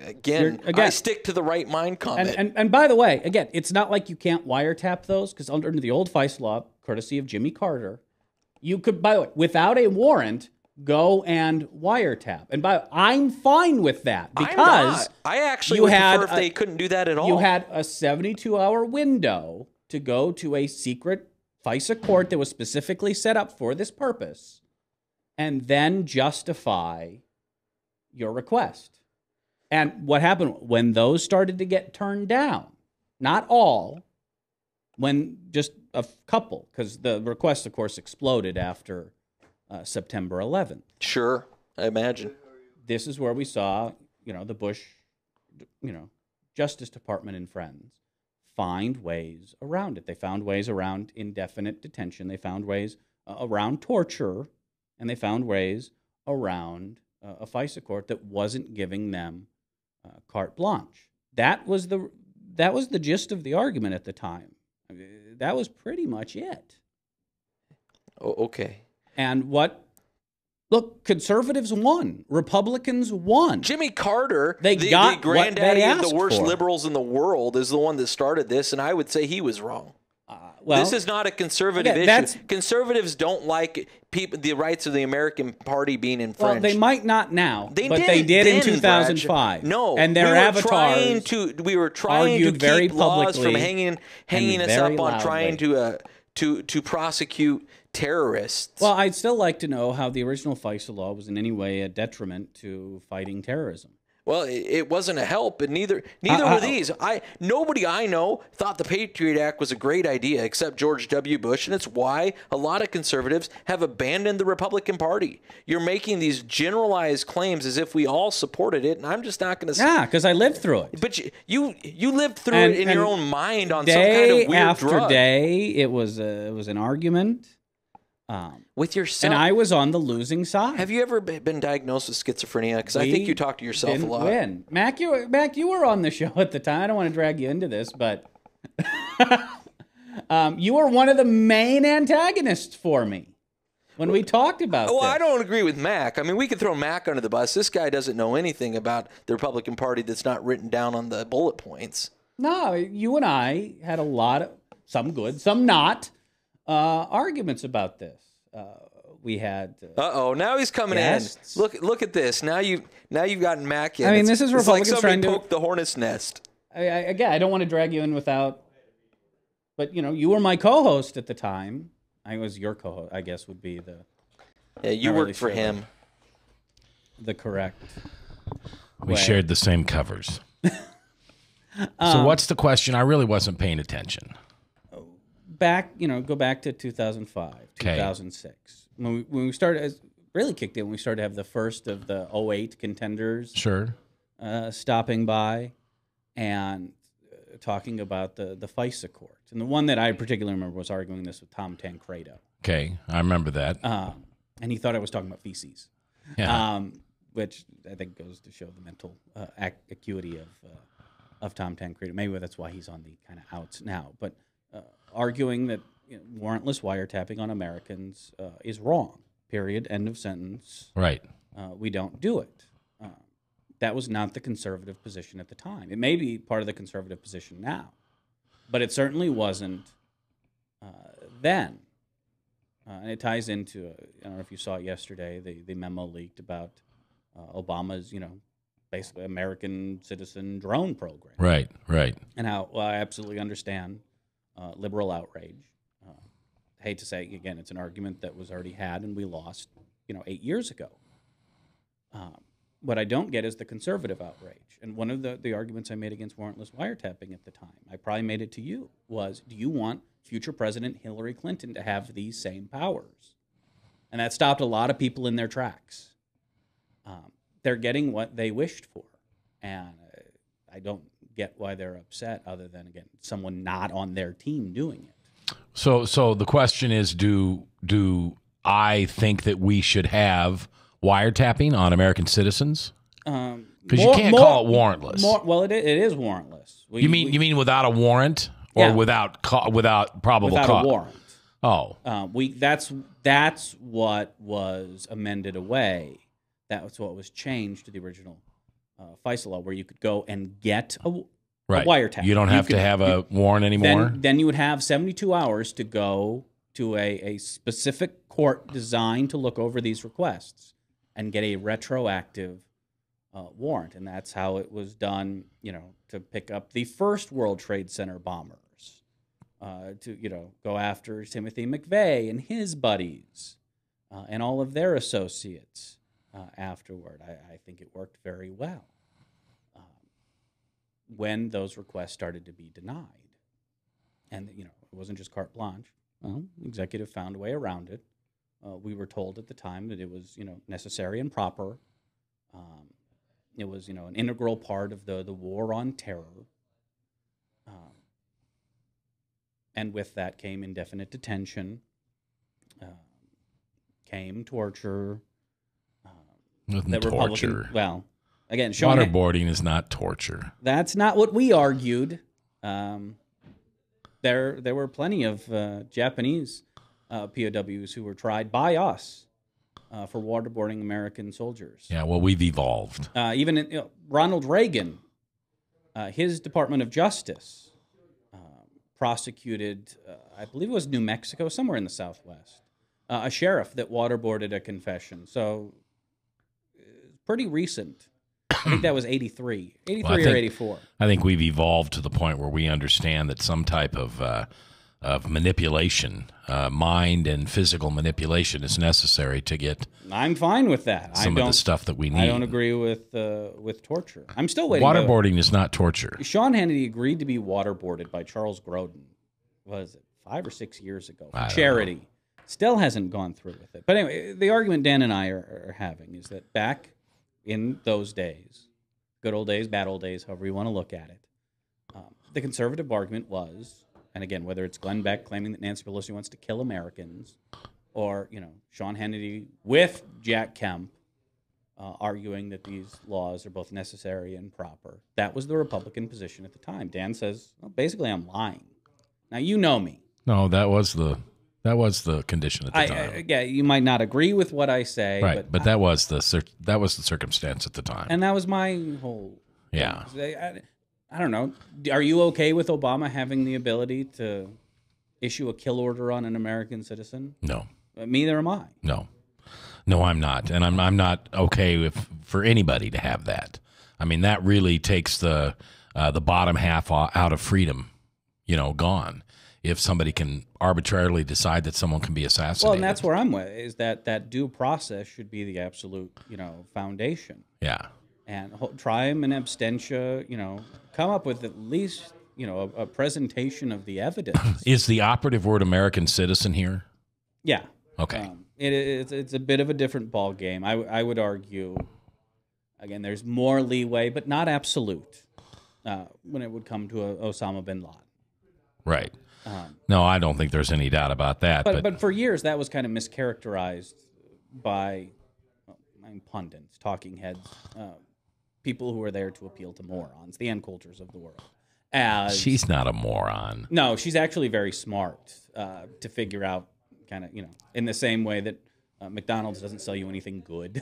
again, I stick to the right mind comment. And by the way, again, it's not like you can't wiretap those, because under the old FICE law, courtesy of Jimmy Carter, you could, by the way, without a warrant, go and wiretap. And I'm fine with that, because I actually would prefer if they couldn't do that at all. You had a 72-hour window to go to a secret FISA court that was specifically set up for this purpose, and then justify your request. And what happened when those started to get turned down? Not all, when just a couple, because the request, of course, exploded after September 11th. Sure, I imagine. This is where we saw, the Bush, Justice Department and friends find ways around it. They found ways around indefinite detention. They found ways around torture, and they found ways around a FISA court that wasn't giving them carte blanche. That was the gist of the argument at the time. That was pretty much it. Oh, okay. And look, conservatives won. Republicans won. Jimmy Carter, the granddaddy of the worst liberals in the world, is the one that started this, and I would say he was wrong. This is not a conservative issue. Conservatives don't like the rights of the American Party being infringed. Well, they might not now, but they did in 2005. No, and their avatars we were trying to very keep laws publicly from hanging us up on trying to prosecute terrorists. Well, I'd still like to know how the original FISA law was in any way a detriment to fighting terrorism. Well, it wasn't a help, and neither were these. Nobody I know thought the Patriot Act was a great idea, except George W. Bush, and it's why a lot of conservatives have abandoned the Republican Party. You're making these generalized claims as if we all supported it, and I'm just not going to. Yeah, because I lived through it. But you lived through it in your own mind on some kind of weird after drug. Day, it was an argument. With yourself, and I was on the losing side. Have you ever been diagnosed with schizophrenia? Because I think you talk to yourself a lot. Win. Mac, you were on the show at the time. I don't want to drag you into this, but you were one of the main antagonists for me when we talked about this. I don't agree with Mac. I mean, we could throw Mac under the bus. This guy doesn't know anything about the Republican Party that's not written down on the bullet points. No, you and I had a lot of, some good, some not, arguments about this. We had. Now he's coming guests. in. Look at this. Now you've gotten Mac in. I mean, this is Republicans like trying to poke the hornet's nest. Again, I don't want to drag you in without. But you were my co-host at the time. I was your co-host. I guess would be the. Yeah, you worked for him. The correct way. We shared the same covers. So what's the question? I really wasn't paying attention. Go back to 2005, 2006. When we started, really kicked in, when we started to have the first of the 08 contenders stopping by and talking about the FISA court. And the one that I particularly remember was arguing this with Tom Tancredo. Okay, I remember that. And he thought I was talking about feces. Yeah. Which I think goes to show the mental acuity of Tom Tancredo. Maybe that's why he's on the kind of outs now. But arguing that warrantless wiretapping on Americans is wrong. Period. End of sentence. Right. We don't do it. That was not the conservative position at the time. It may be part of the conservative position now, but it certainly wasn't then. And it ties into, I don't know if you saw it yesterday, the memo leaked about Obama's, basically American citizen drone program. Right, right. And how I absolutely understand liberal outrage. Hate to say, again, it's an argument that was already had and we lost, 8 years ago. What I don't get is the conservative outrage. And one of the arguments I made against warrantless wiretapping at the time, I probably made it to you, was, do you want future President Hillary Clinton to have these same powers? And that stopped a lot of people in their tracks. They're getting what they wished for. And I don't get why they're upset other than, again, someone not on their team doing it. So the question is, do I think that we should have wiretapping on American citizens? Because you can't call it warrantless. It is warrantless. You mean without a warrant or without probable cause? Without a warrant. Oh, that's what was amended away. That's what was changed to the original FISA law, where you could go and get a wiretap. You don't have to have a warrant anymore? Then you would have 72 hours to go to a specific court designed to look over these requests and get a retroactive warrant. And that's how it was done, to pick up the first World Trade Center bombers, to go after Timothy McVeigh and his buddies and all of their associates afterward. I think it worked very well when those requests started to be denied. And, it wasn't just carte blanche. Well, the executive found a way around it. We were told at the time that it was, necessary and proper. It was, an integral part of the war on terror. And with that came indefinite detention, came torture. Torture. Well, again, waterboarding is not torture. That's not what we argued. There were plenty of Japanese POWs who were tried by us for waterboarding American soldiers. Yeah, well, we've evolved. Even Ronald Reagan, his Department of Justice, prosecuted, I believe it was New Mexico, somewhere in the Southwest, a sheriff that waterboarded a confession. So pretty recent. I think that was 83 or 84. I think we've evolved to the point where we understand that some type of manipulation, mind and physical manipulation, is necessary to get. I'm fine with that. Some of the stuff that we need. I don't agree with torture. I'm still waiting. Waterboarding is not torture. Sean Hannity agreed to be waterboarded by Charles Grodin. Was it 5 or 6 years ago? For charity. Still hasn't gone through with it. But anyway, the argument Dan and I are having is that back in those days, good old days, bad old days, however you want to look at it, the conservative argument was, and again, whether it's Glenn Beck claiming that Nancy Pelosi wants to kill Americans, or Sean Hannity with Jack Kemp arguing that these laws are both necessary and proper, that was the Republican position at the time. Dan says, well, basically, I'm lying. Now, you know me. No, that was the condition at the time. Yeah, you might not agree with what I say, right? But that was the circumstance at the time, and that was my whole. Yeah, I don't know. Are you okay with Obama having the ability to issue a kill order on an American citizen? No. Neither am I. No, I'm not, and I'm not okay for anybody to have that. I mean, that really takes the bottom half out of freedom, gone. If somebody can arbitrarily decide that someone can be assassinated. Well, and that's where I'm with, is that due process should be the absolute, foundation. Yeah. and try them in absentia. Come up with at least a presentation of the evidence. Is the operative word American citizen here? Yeah. Okay. It's a bit of a different ball game. I would argue, again, there's more leeway, but not absolute, when it would come to Osama bin Laden. Right. No, I don't think there's any doubt about that. But for years, that was kind of mischaracterized by pundits, talking heads, people who are there to appeal to morons, the end cultures of the world. She's not a moron. No, she's actually very smart to figure out kind of, in the same way that McDonald's doesn't sell you anything good,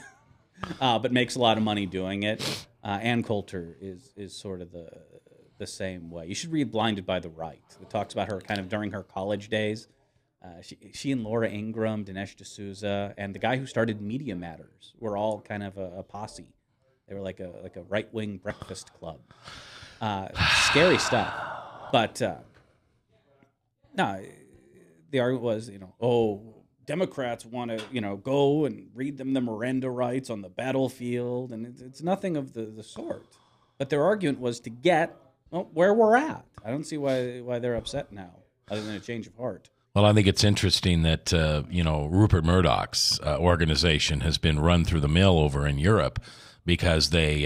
but makes a lot of money doing it. Ann Coulter is sort of the same way. You should read Blinded by the Right. It talks about her kind of during her college days. She and Laura Ingraham, Dinesh D'Souza, and the guy who started Media Matters were all kind of a posse. They were like a right-wing breakfast club. Scary stuff. But no, the argument was, Democrats want to, go and read them the Miranda rights on the battlefield, and it's nothing of the sort. But their argument was to get where we're at. I don't see why they're upset now, other than a change of heart. Well, I think it's interesting that Rupert Murdoch's organization has been run through the mill over in Europe because they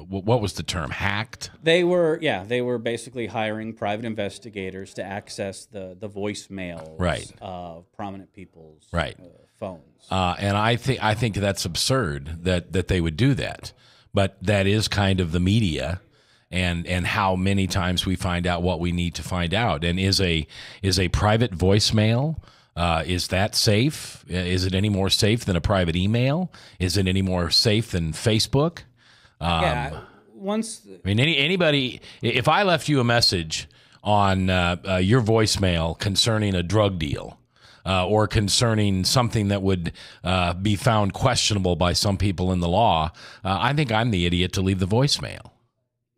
what was the term, hacked? They were basically hiring private investigators to access the voicemails of prominent people's phones. And I think that's absurd that they would do that. But that is kind of the media. And how many times we find out what we need to find out. And is a private voicemail, is that safe? Is it any more safe than a private email? Is it any more safe than Facebook? Anybody, if I left you a message on your voicemail concerning a drug deal, or concerning something that would be found questionable by some people in the law, I think I'm the idiot to leave the voicemail.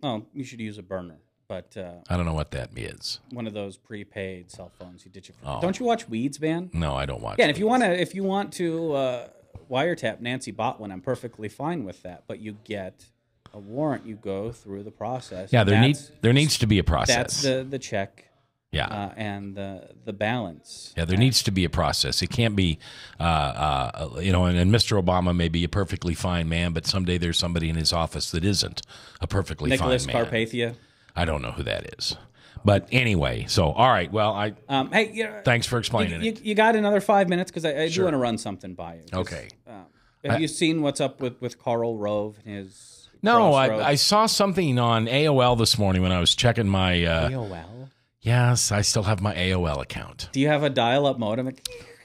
Oh, you should use a burner, but I don't know what that is. One of those prepaid cell phones you ditch it for. Don't you watch Weeds, man? No, I don't watch. Yeah, and if you want to wiretap Nancy Botwin, I'm perfectly fine with that. But you get a warrant, you go through the process. Yeah, there needs to be a process. That's the check. Yeah, and the balance. Yeah, there needs to be a process. It can't be, and Mr. Obama may be a perfectly fine man, but someday there's somebody in his office that isn't a perfectly Nicholas fine man. Carpathia. I don't know who that is. But anyway, so, all right, well, hey, thanks for explaining it. You got another 5 minutes, because I do want to run something by you. Okay. Have you seen what's up with Karl Rove and his No, I saw something on AOL this morning when I was checking my... AOL? Yes, I still have my AOL account. Do you have a dial-up modem?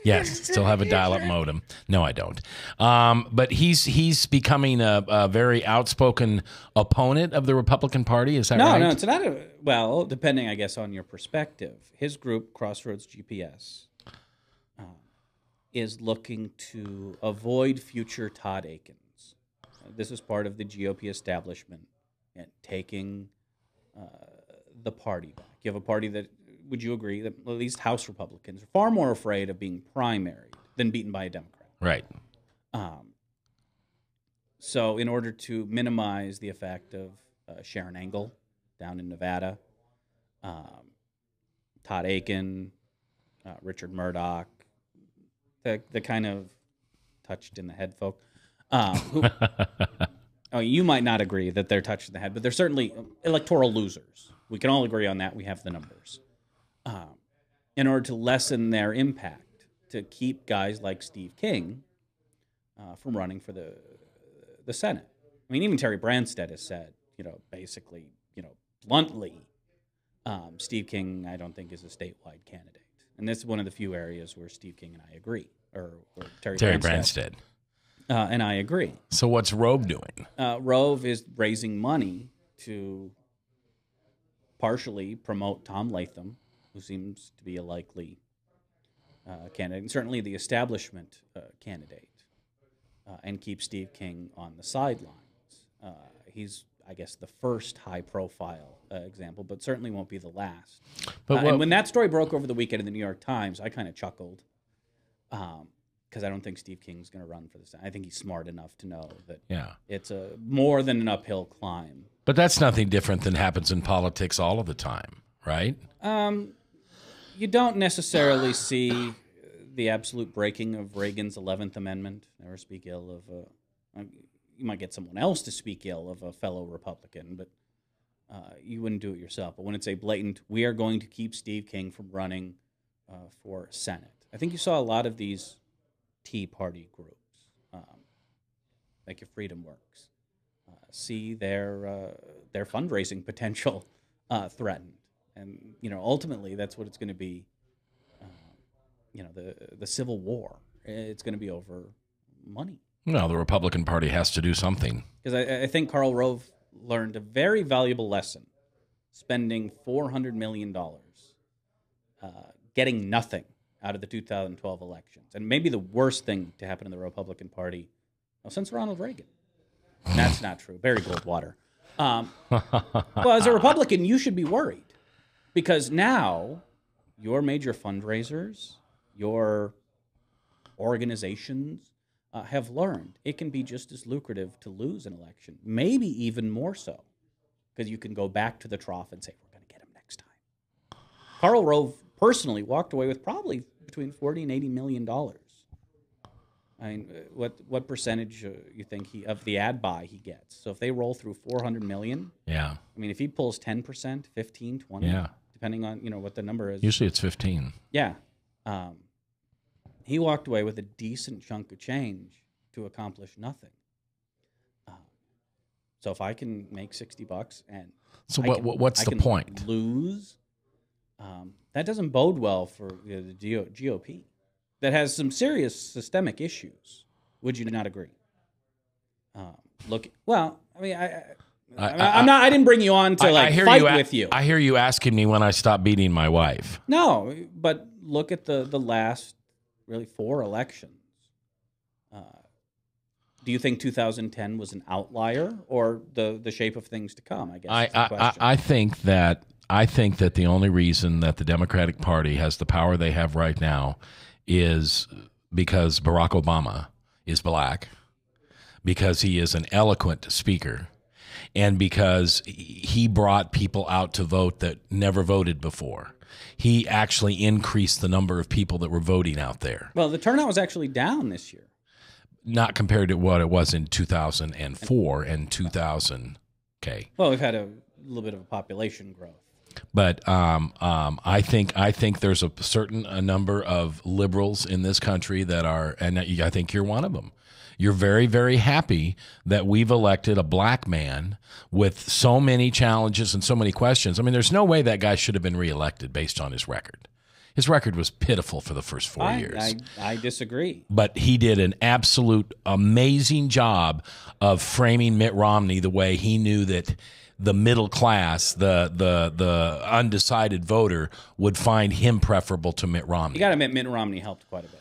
Yes, still have a dial-up modem. No, I don't. But he's becoming a very outspoken opponent of the Republican Party. Is that right? No, it's not. Well, depending, I guess, on your perspective. His group, Crossroads GPS, is looking to avoid future Todd Akins. This is part of the GOP establishment and taking the party back. You have a party that, would you agree, that at least House Republicans are far more afraid of being primaried than beaten by a Democrat. Right. So in order to minimize the effect of Sharon Engel down in Nevada, Todd Aiken, Richard Murdoch, the kind of touched in the head folk, you might not agree that they're touched in the head, but they're certainly electoral losers. We can all agree on that. We have the numbers. In order to lessen their impact, to keep guys like Steve King from running for the Senate. I mean, even Terry Branstad has said, basically, bluntly, Steve King, I don't think, is a statewide candidate. And this is one of the few areas where Steve King and I agree, or Terry Branstad. And I agree. So what's Rove doing? Rove is raising money to partially promote Tom Latham, who seems to be a likely candidate, and certainly the establishment candidate, and keep Steve King on the sidelines. He's, I guess, the first high-profile example, but certainly won't be the last. And when that story broke over the weekend in the New York Times, I kind of chuckled, because I don't think Steve King's going to run for the Senate. I think he's smart enough to know that it's a more than an uphill climb. But that's nothing different than happens in politics all of the time, right? You don't necessarily see the absolute breaking of Reagan's 11th Amendment. Never speak ill of you might get someone else to speak ill of a fellow Republican, but you wouldn't do it yourself. But when it's a blatant, we are going to keep Steve King from running for Senate. I think you saw a lot of these Tea Party groups, like Your Freedom Works, see their fundraising potential threatened. And, ultimately that's what it's going to be, the Civil War. It's going to be over money. Well, the Republican Party has to do something. Because I think Karl Rove learned a very valuable lesson, spending $400 million, getting nothing out of the 2012 elections. And maybe the worst thing to happen in the Republican Party since Ronald Reagan. And that's not true. Barry Goldwater. Well, as a Republican, you should be worried. Because now your major fundraisers, your organizations have learned it can be just as lucrative to lose an election, maybe even more so, because you can go back to the trough and say, we're going to get him next time. Karl Rove personally walked away with probably between $40 and $80 million. I mean, what percentage you think of the ad buy he gets? So if they roll through $400 million, yeah. I mean, if he pulls 10%, 15, 20, yeah. depending on what the number is. Usually it's 15. Yeah. He walked away with a decent chunk of change to accomplish nothing. So if I can make $60 and what's the point? Lose, that doesn't bode well for the GOP. That has some serious systemic issues. Would you not agree? I didn't bring you on to fight with you. I hear you asking me when I stopped beating my wife. No, but look at the last really 4 elections. Do you think 2010 was an outlier or the shape of things to come? I guess. I think that the only reason that the Democratic Party has the power they have right now is because Barack Obama is black, because he is an eloquent speaker, and because he brought people out to vote that never voted before. He actually increased the number of people that were voting out there. Well, the turnout was actually down this year. Not compared to what it was in 2004 and 2000. Okay. Well, we've had a little bit of a population growth. But I think there's a certain number of liberals in this country that are, and I think you're one of them. You're very, very happy that we've elected a black man with so many challenges and so many questions. I mean, there's no way that guy should have been reelected based on his record. His record was pitiful for the first 4 years. I disagree. But he did an absolute amazing job of framing Mitt Romney the way he knew that the middle class, the undecided voter, would find him preferable to Mitt Romney. You got to admit, Mitt Romney helped quite a bit.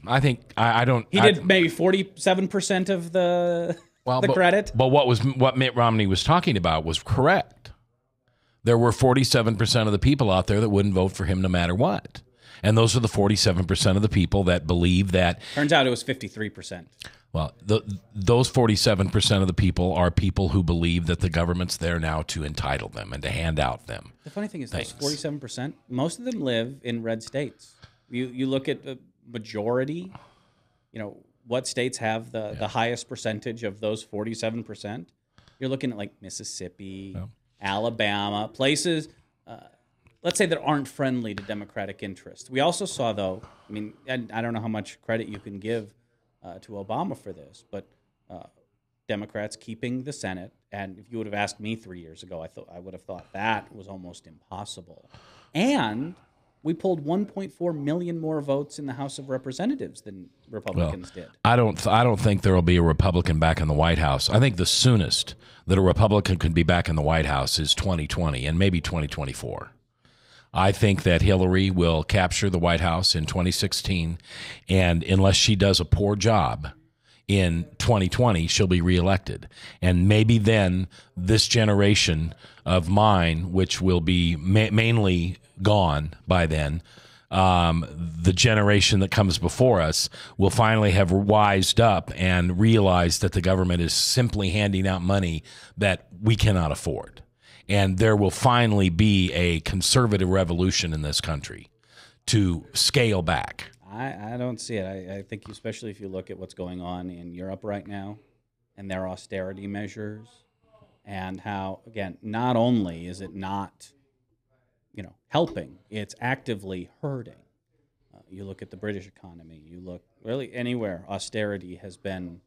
I think I don't. He did maybe 47% of the credit. But what Mitt Romney was talking about was correct. There were 47% of the people out there that wouldn't vote for him no matter what. And those are the 47% of the people that believe that. Turns out it was 53%. Well, those 47% of the people are people who believe that the government's there now to entitle them and to hand out them. The funny thing is, those 47%, most of them live in red states. You look at the majority, what states have the highest percentage of those 47%. You're looking at like Mississippi, Alabama, places, let's say, that aren't friendly to Democratic interests. We also saw, though, and I don't know how much credit you can give to Obama for this, but Democrats keeping the Senate, and if you would have asked me 3 years ago, I would have thought that was almost impossible. And we pulled 1.4 million more votes in the House of Representatives than Republicans did. I don't think there will be a Republican back in the White House. I think the soonest that a Republican could be back in the White House is 2020 and maybe 2024. I think that Hillary will capture the White House in 2016, and unless she does a poor job in 2020, she'll be reelected. And maybe then this generation of mine, which will be mainly gone by then, the generation that comes before us will finally have wised up and realized that the government is simply handing out money that we cannot afford. And there will finally be a conservative revolution in this country to scale back. I don't see it. I think especially if you look at what's going on in Europe right now and their austerity measures and how, again, not only is it not, helping, it's actively hurting. You look at the British economy, you look really anywhere, austerity has been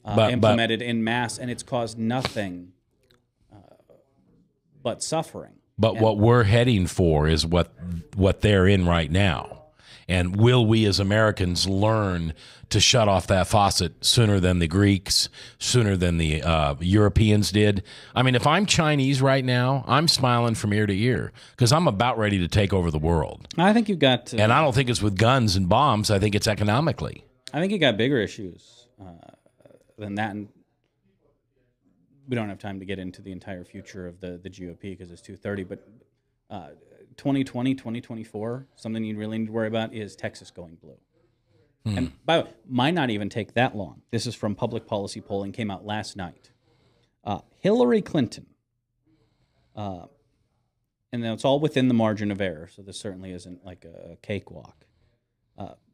implemented en masse, and it's caused nothing but suffering. But what we're heading for is what they're in right now. And will we as Americans learn to shut off that faucet sooner than the Greeks, sooner than the Europeans did? I mean, if I'm Chinese right now, I'm smiling from ear to ear because I'm about ready to take over the world. I think you've got... and I don't think it's with guns and bombs. I think it's economically. I think you got bigger issues than that. And we don't have time to get into the entire future of the GOP because it's 2:30, but... 2020, 2024, something you really need to worry about is Texas going blue. And by the way, might not even take that long. This is from public policy polling, came out last night. Hillary Clinton, and then it's all within the margin of error, so this certainly isn't like a cakewalk.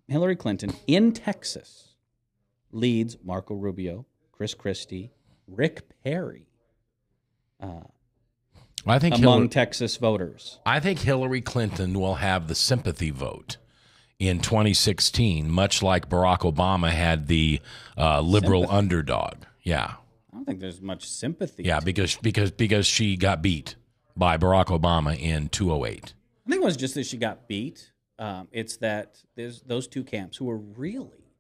Hillary Clinton in Texas leads Marco Rubio, Chris Christie, Rick Perry, I think among Texas voters. I think Hillary Clinton will have the sympathy vote in 2016, much like Barack Obama had the liberal underdog. Yeah. I don't think there's much sympathy. Yeah, because she got beat by Barack Obama in 2008. I think it was just that she got beat. It's that there's those two camps who were really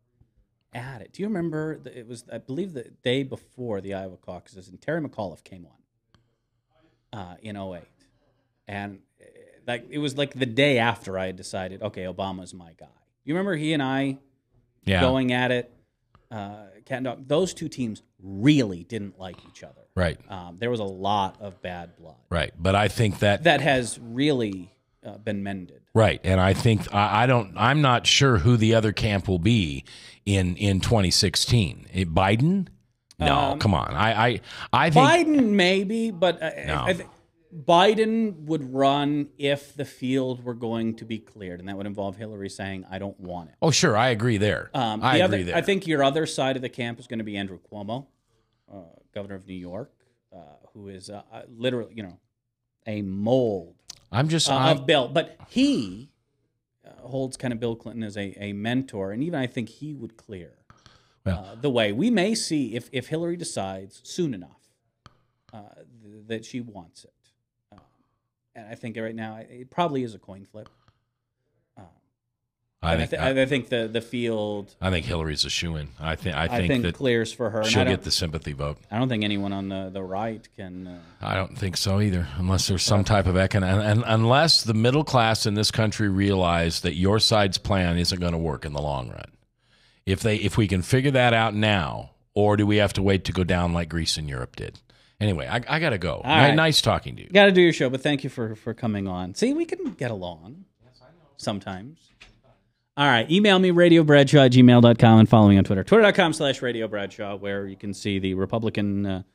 at it. Do you remember? It was, I believe, the day before the Iowa caucuses, and Terry McAuliffe came on. In 2008. And it was like the day after I had decided, okay, Obama's my guy. You remember he and I going at it, cat and dog? Those two teams really didn't like each other. Right. There was a lot of bad blood. Right. But I think that has really been mended. Right. And I think I'm not sure who the other camp will be in 2016. Biden? No, come on. I think Biden maybe, but I think Biden would run if the field were going to be cleared, and that would involve Hillary saying, "I don't want it." Oh, sure, I agree there. I agree there. I think your other side of the camp is going to be Andrew Cuomo, governor of New York, who is literally, a mold. Of Bill, but he holds kind of Bill Clinton as a mentor, and even I think he would clear. The way we may see if Hillary decides soon enough that she wants it, and I think right now it probably is a coin flip. I think the field. I think Hillary's a shoo-in. I think that clears for her. She'll get the sympathy vote. I don't think anyone on the right can. I don't think so either, unless there's some type of and unless the middle class in this country realize that your side's plan isn't going to work in the long run. If we can figure that out now, or do we have to wait to go down like Greece and Europe did? Anyway, I got to go. Right. Nice talking to you. Got to do your show, but thank you for coming on. See, we can get along sometimes. All right, email me, radiobradshaw@gmail.com, and follow me on Twitter, twitter.com/radiobradshaw, where you can see the Republican,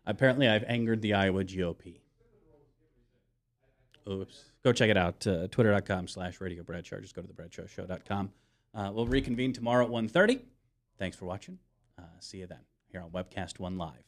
apparently I've angered the Iowa GOP. Oops. Go check it out, twitter.com/radiobradshaw. Just go to thebradshawshow.com. We'll reconvene tomorrow at 1:30. Thanks for watching. See you then here on Webcast One Live.